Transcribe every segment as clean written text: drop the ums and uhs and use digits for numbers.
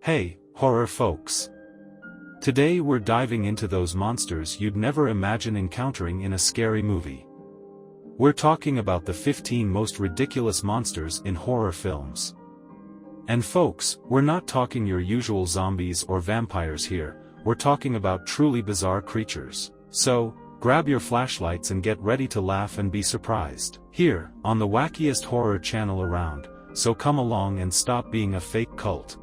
Hey, horror folks! Today we're diving into those monsters you'd never imagine encountering in a scary movie. We're talking about the 15 most ridiculous monsters in horror films. And folks, we're not talking your usual zombies or vampires here, we're talking about truly bizarre creatures. So, grab your flashlights and get ready to laugh and be surprised. Here, on the wackiest horror channel around, so come along and stop being a fake cult.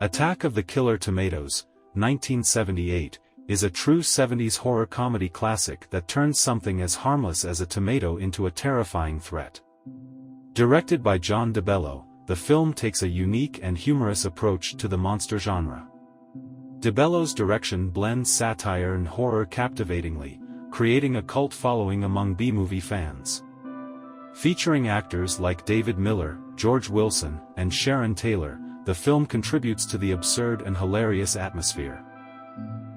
Attack of the Killer Tomatoes, 1978, is a true 70s horror comedy classic that turns something as harmless as a tomato into a terrifying threat. Directed by John DeBello, the film takes a unique and humorous approach to the monster genre. DeBello's direction blends satire and horror captivatingly, creating a cult following among B-movie fans. Featuring actors like David Miller, George Wilson, and Sharon Taylor, the film contributes to the absurd and hilarious atmosphere.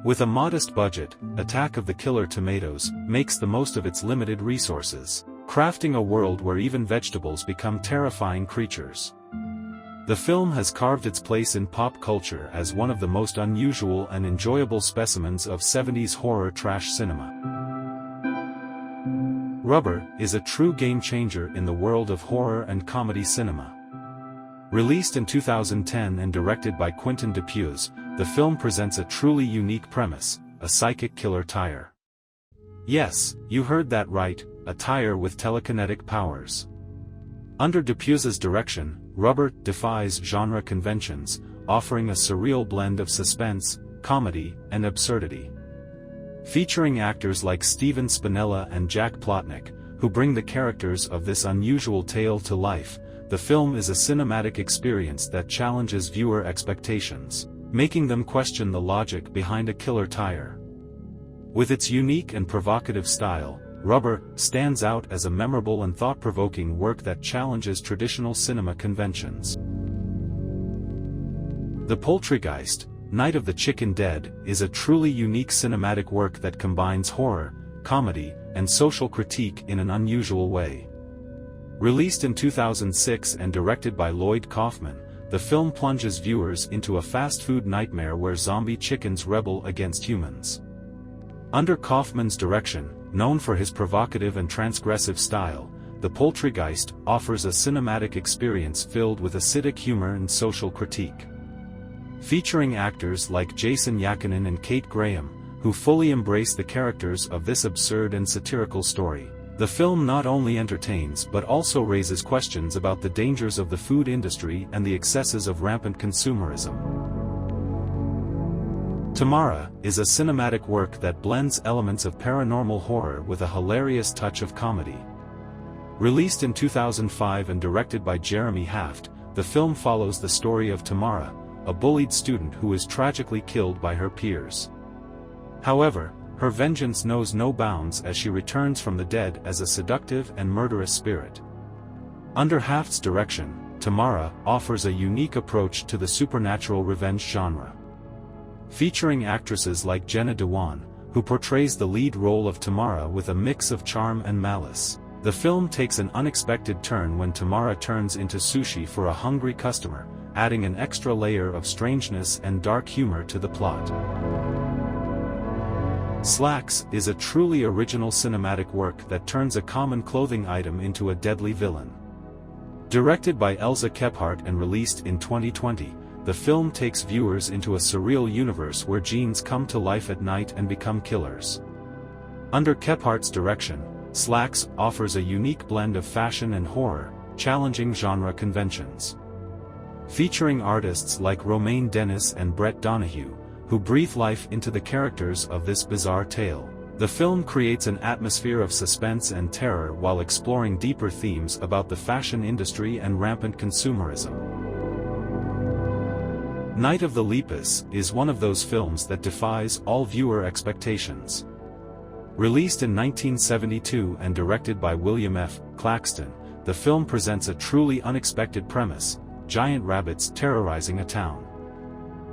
With a modest budget, Attack of the Killer Tomatoes makes the most of its limited resources, crafting a world where even vegetables become terrifying creatures. The film has carved its place in pop culture as one of the most unusual and enjoyable specimens of 70s horror trash cinema. Rubber is a true game-changer in the world of horror and comedy cinema. Released in 2010 and directed by Quentin Dupieux, the film presents a truly unique premise: a psychic killer tire. Yes, you heard that right, a tire with telekinetic powers. Under Dupieux's direction, Rubber defies genre conventions, offering a surreal blend of suspense, comedy, and absurdity. Featuring actors like Steven Spinella and Jack Plotnick, who bring the characters of this unusual tale to life, the film is a cinematic experience that challenges viewer expectations, making them question the logic behind a killer tire. With its unique and provocative style, Rubber stands out as a memorable and thought-provoking work that challenges traditional cinema conventions. The Poultrygeist, Night of the Chicken Dead, is a truly unique cinematic work that combines horror, comedy, and social critique in an unusual way. Released in 2006 and directed by Lloyd Kaufman, the film plunges viewers into a fast food nightmare where zombie chickens rebel against humans. Under Kaufman's direction, known for his provocative and transgressive style, The Poultrygeist offers a cinematic experience filled with acidic humor and social critique. Featuring actors like Jason Yakinin and Kate Graham, who fully embrace the characters of this absurd and satirical story, the film not only entertains but also raises questions about the dangers of the food industry and the excesses of rampant consumerism. Tamara is a cinematic work that blends elements of paranormal horror with a hilarious touch of comedy. Released in 2005 and directed by Jeremy Haft, the film follows the story of Tamara, a bullied student who is tragically killed by her peers. However, her vengeance knows no bounds as she returns from the dead as a seductive and murderous spirit. Under Haft's direction, Tamara offers a unique approach to the supernatural revenge genre. Featuring actresses like Jenna Dewan, who portrays the lead role of Tamara with a mix of charm and malice, the film takes an unexpected turn when Tamara turns into sushi for a hungry customer, adding an extra layer of strangeness and dark humor to the plot. Slacks is a truly original cinematic work that turns a common clothing item into a deadly villain. Directed by Elza Kephart and released in 2020, the film takes viewers into a surreal universe where genes come to life at night and become killers. Under Kephart's direction, Slacks offers a unique blend of fashion and horror, challenging genre conventions. Featuring artists like Romaine Dennis and Brett Donahue, who breathe life into the characters of this bizarre tale, the film creates an atmosphere of suspense and terror while exploring deeper themes about the fashion industry and rampant consumerism. Night of the Lepus is one of those films that defies all viewer expectations. Released in 1972 and directed by William F. Claxton, the film presents a truly unexpected premise: giant rabbits terrorizing a town.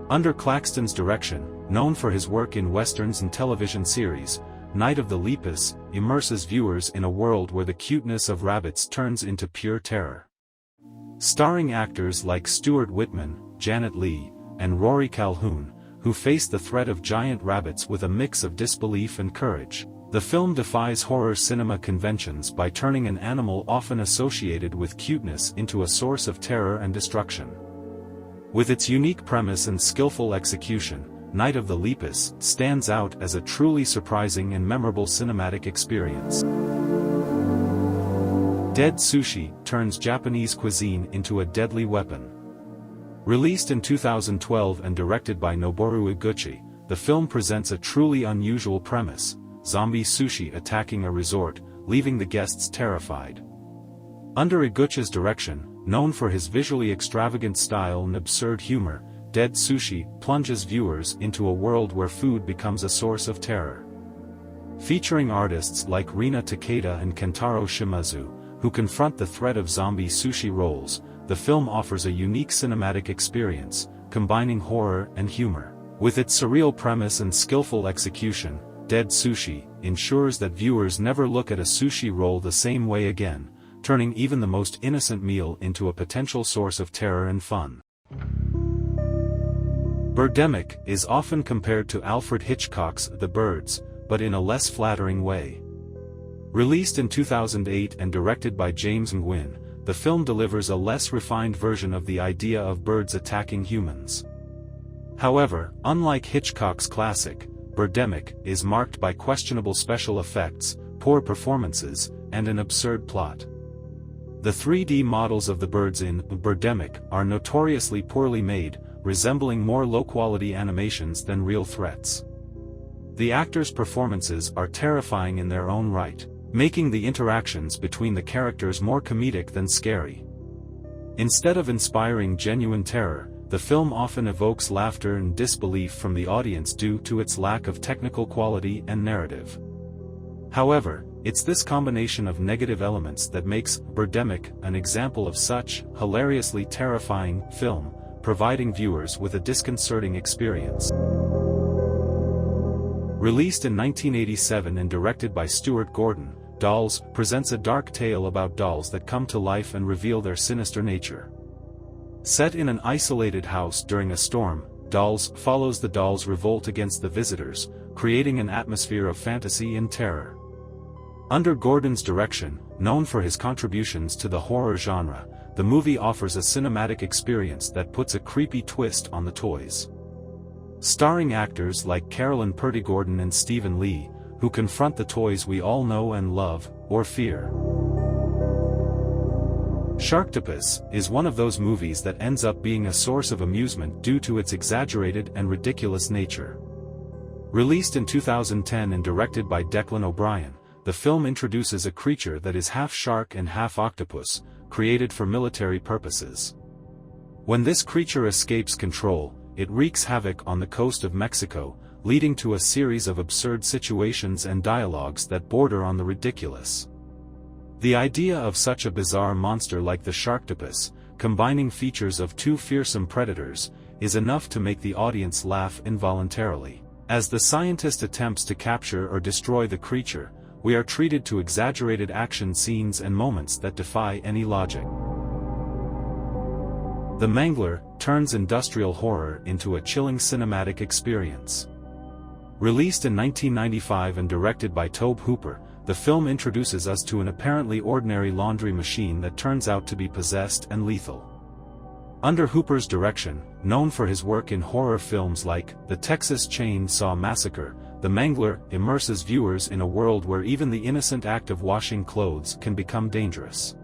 Under Claxton's direction, known for his work in westerns and television series, Night of the Lepus immerses viewers in a world where the cuteness of rabbits turns into pure terror. Starring actors like Stuart Whitman, Janet Leigh, and Rory Calhoun, who face the threat of giant rabbits with a mix of disbelief and courage. The film defies horror cinema conventions by turning an animal often associated with cuteness into a source of terror and destruction. With its unique premise and skillful execution, Night of the Lepus stands out as a truly surprising and memorable cinematic experience. Dead Sushi turns Japanese cuisine into a deadly weapon. Released in 2012 and directed by Noboru Iguchi, the film presents a truly unusual premise: zombie sushi attacking a resort, leaving the guests terrified. Under Iguchi's direction, known for his visually extravagant style and absurd humor, Dead Sushi plunges viewers into a world where food becomes a source of terror. Featuring artists like Rina Takeda and Kentaro Shimazu, who confront the threat of zombie sushi rolls, the film offers a unique cinematic experience, combining horror and humor. With its surreal premise and skillful execution, Dead Sushi ensures that viewers never look at a sushi roll the same way again, turning even the most innocent meal into a potential source of terror and fun. Birdemic is often compared to Alfred Hitchcock's The Birds, but in a less flattering way. Released in 2008 and directed by James Nguyen, the film delivers a less refined version of the idea of birds attacking humans. However, unlike Hitchcock's classic, Birdemic is marked by questionable special effects, poor performances, and an absurd plot. The 3D models of the birds in Birdemic are notoriously poorly made, resembling more low-quality animations than real threats. The actors' performances are terrifying in their own right, making the interactions between the characters more comedic than scary. Instead of inspiring genuine terror, the film often evokes laughter and disbelief from the audience due to its lack of technical quality and narrative. However, it's this combination of negative elements that makes Birdemic an example of such hilariously terrifying film, providing viewers with a disconcerting experience. Released in 1987 and directed by Stuart Gordon, Dolls presents a dark tale about dolls that come to life and reveal their sinister nature. Set in an isolated house during a storm, Dolls follows the dolls' revolt against the visitors, creating an atmosphere of fantasy and terror. Under Gordon's direction, known for his contributions to the horror genre, the movie offers a cinematic experience that puts a creepy twist on the toys. Starring actors like Carolyn Purdy Gordon and Stephen Lee, who confront the toys we all know and love, or fear. Sharktopus is one of those movies that ends up being a source of amusement due to its exaggerated and ridiculous nature. Released in 2010 and directed by Declan O'Brien, the film introduces a creature that is half shark and half octopus, created for military purposes. When this creature escapes control, it wreaks havoc on the coast of Mexico, leading to a series of absurd situations and dialogues that border on the ridiculous. The idea of such a bizarre monster like the Sharktopus, combining features of two fearsome predators, is enough to make the audience laugh involuntarily. As the scientist attempts to capture or destroy the creature, we are treated to exaggerated action scenes and moments that defy any logic. The Mangler turns industrial horror into a chilling cinematic experience. Released in 1995 and directed by Tobe Hooper, the film introduces us to an apparently ordinary laundry machine that turns out to be possessed and lethal. Under Hooper's direction, known for his work in horror films like The Texas Chainsaw Massacre, The Mangler immerses viewers in a world where even the innocent act of washing clothes can become dangerous.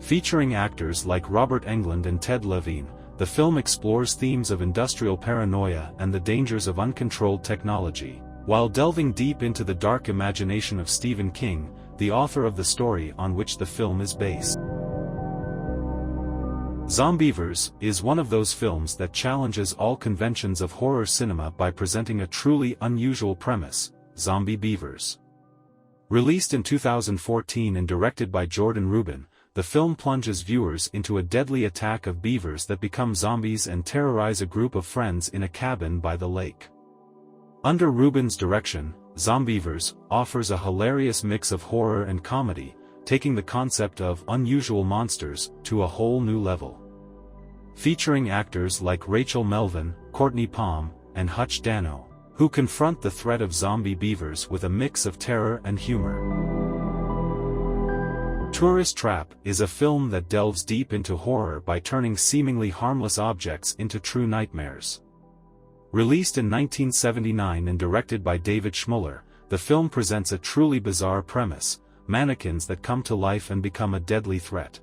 Featuring actors like Robert Englund and Ted Levine, the film explores themes of industrial paranoia and the dangers of uncontrolled technology, while delving deep into the dark imagination of Stephen King, the author of the story on which the film is based. Zombievers is one of those films that challenges all conventions of horror cinema by presenting a truly unusual premise: zombie beavers. Released in 2014 and directed by Jordan Rubin, the film plunges viewers into a deadly attack of beavers that become zombies and terrorize a group of friends in a cabin by the lake. Under Rubin's direction, Zombievers offers a hilarious mix of horror and comedy, taking the concept of unusual monsters to a whole new level. Featuring actors like Rachel Melvin, Courtney Palm, and Hutch Dano, who confront the threat of zombie beavers with a mix of terror and humor. Tourist Trap is a film that delves deep into horror by turning seemingly harmless objects into true nightmares. Released in 1979 and directed by David Schmuller, the film presents a truly bizarre premise: mannequins that come to life and become a deadly threat.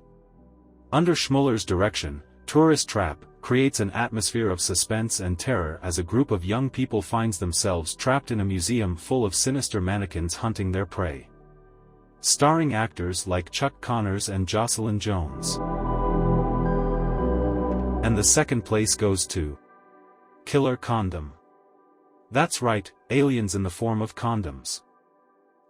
Under Schmuller's direction, Tourist Trap creates an atmosphere of suspense and terror as a group of young people finds themselves trapped in a museum full of sinister mannequins hunting their prey. Starring actors like Chuck Connors and Jocelyn Jones. And the second place goes to Killer Condom. That's right, aliens in the form of condoms.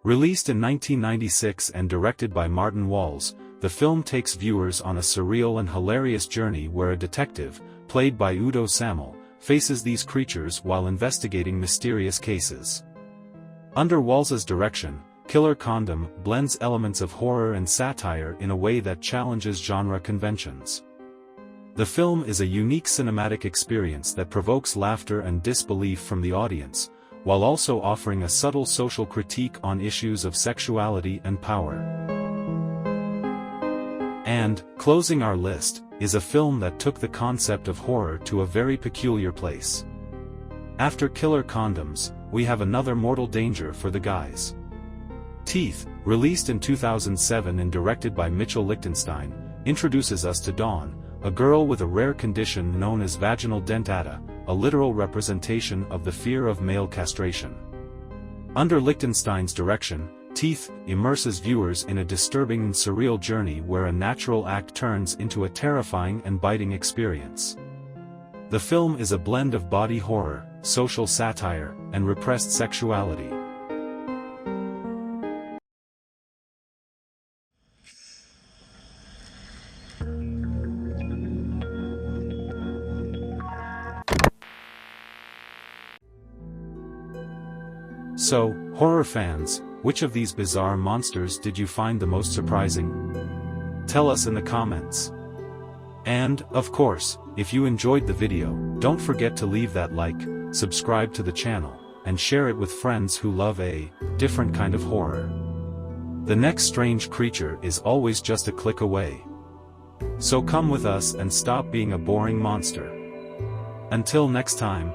Released in 1996 and directed by Martin Walls, the film takes viewers on a surreal and hilarious journey where a detective, played by Udo Samel, faces these creatures while investigating mysterious cases. Under Walls's direction, Killer Condom blends elements of horror and satire in a way that challenges genre conventions. The film is a unique cinematic experience that provokes laughter and disbelief from the audience, while also offering a subtle social critique on issues of sexuality and power. And, closing our list, is a film that took the concept of horror to a very peculiar place. After Killer Condoms, we have another mortal danger for the guys. Teeth, released in 2007 and directed by Mitchell Lichtenstein, introduces us to Dawn, a girl with a rare condition known as vaginal dentata, a literal representation of the fear of male castration. Under Lichtenstein's direction, Teeth immerses viewers in a disturbing and surreal journey where a natural act turns into a terrifying and biting experience. The film is a blend of body horror, social satire, and repressed sexuality. So, horror fans, which of these bizarre monsters did you find the most surprising? Tell us in the comments. And, of course, if you enjoyed the video, don't forget to leave that like, subscribe to the channel, and share it with friends who love a different kind of horror. The next strange creature is always just a click away. So come with us and stop being a boring monster. Until next time.